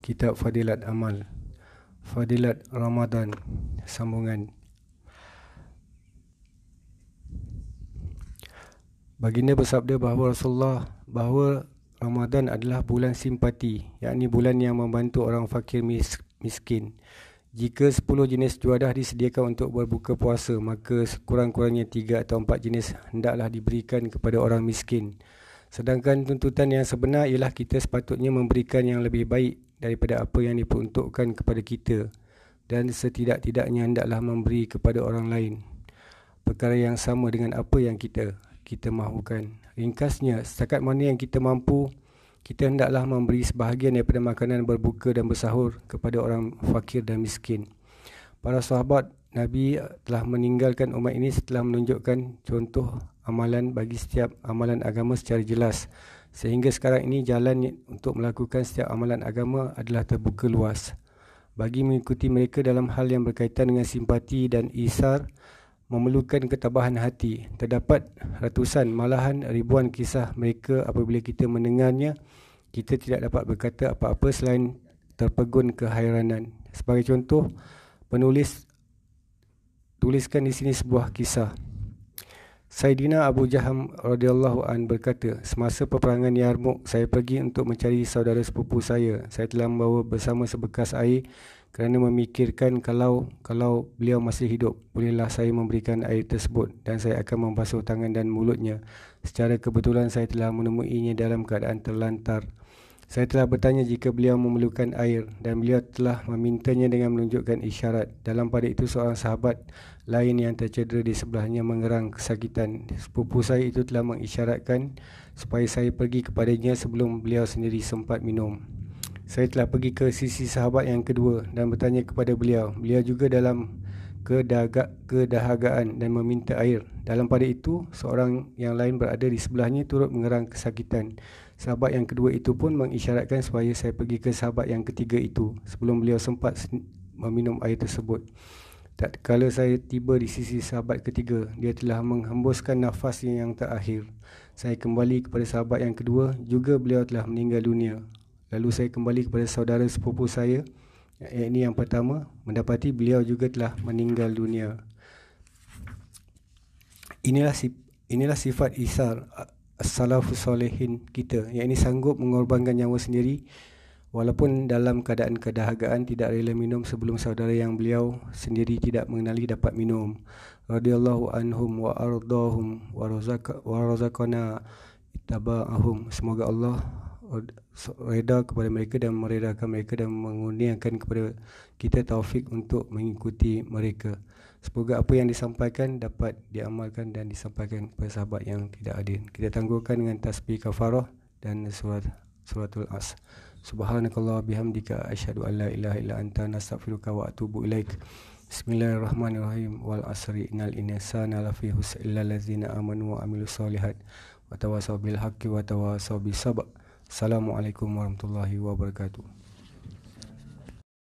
Kitab Fadilat Amal, Fadilat Ramadan, sambungan. Baginda bersabda bahawa Ramadan adalah bulan simpati, yakni bulan yang membantu orang fakir miskin. Jika 10 jenis juadah disediakan untuk berbuka puasa, maka sekurang-kurangnya 3 atau 4 jenis hendaklah diberikan kepada orang miskin. Sedangkan tuntutan yang sebenar ialah kita sepatutnya memberikan yang lebih baik daripada apa yang diperuntukkan kepada kita, dan setidak-tidaknya hendaklah memberi kepada orang lain perkara yang sama dengan apa yang kita mahukan. Ringkasnya, setakat mana yang kita mampu, kita hendaklah memberi sebahagian daripada makanan berbuka dan bersahur kepada orang fakir dan miskin. Para sahabat Nabi telah meninggalkan umat ini setelah menunjukkan contoh amalan bagi setiap amalan agama secara jelas, sehingga sekarang ini jalan untuk melakukan setiap amalan agama adalah terbuka luas bagi mengikuti mereka dalam hal yang berkaitan dengan simpati dan isar, memerlukan ketabahan hati. Terdapat ratusan, malahan ribuan kisah mereka. Apabila kita mendengarnya, kita tidak dapat berkata apa-apa selain terpegun kehairanan. Sebagai contoh, penulis tuliskan di sini sebuah kisah. Saidina Abu Jaham radhiyallahu an berkata, semasa peperangan Yarmouk, saya pergi untuk mencari saudara sepupu saya. Saya telah membawa bersama sebekas air kerana memikirkan kalau beliau masih hidup, bolehlah saya memberikan air tersebut dan saya akan membasuh tangan dan mulutnya. Secara kebetulan saya telah menemuinya dalam keadaan terlantar. Saya telah bertanya jika beliau memerlukan air dan beliau telah memintanya dengan menunjukkan isyarat. Dalam pada itu seorang sahabat lain yang tercedera di sebelahnya mengerang kesakitan. Sepupu saya itu telah mengisyaratkan supaya saya pergi kepadanya sebelum beliau sendiri sempat minum. Saya telah pergi ke sisi sahabat yang kedua dan bertanya kepada beliau. Beliau juga dalam kedahagaan dan meminta air. Dalam pada itu, seorang yang lain berada di sebelahnya turut mengerang kesakitan. Sahabat yang kedua itu pun mengisyaratkan supaya saya pergi ke sahabat yang ketiga itu sebelum beliau sempat meminum air tersebut. Tatkala saya tiba di sisi sahabat ketiga, dia telah menghembuskan nafasnya yang terakhir. Saya kembali kepada sahabat yang kedua, juga beliau telah meninggal dunia. Lalu saya kembali kepada saudara sepupu saya, yakni yang pertama, mendapati beliau juga telah meninggal dunia. Inilah sifat isar as-salafus solehin kita, yakni sanggup mengorbankan nyawa sendiri walaupun dalam keadaan kedahagaan, tidak rela minum sebelum saudara yang beliau sendiri tidak mengenali dapat minum. Radhiyallahu anhum wa ardahum wa razaqana ittaba'ahum. Semoga Allah reda kepada mereka dan meredakan mereka dan mengurniakan kepada kita taufik untuk mengikuti mereka. Semoga apa yang disampaikan dapat diamalkan dan disampaikan kepada sahabat yang tidak hadir. Kita tangguhkan dengan tasbih kafarah dan suratul as. Subhanakallah bihamdika asyhadu an la ilaha illa anta nastaghfiruka wa atubu ilaik. Bismillahirrahmanirrahim. Wal asri innal insana lafi khusr illa allazina amanu wa amilus solihat wa tawasaw bil haqqi wa tawasaw bis sabr. Assalamualaikum warahmatullahi wabarakatuh.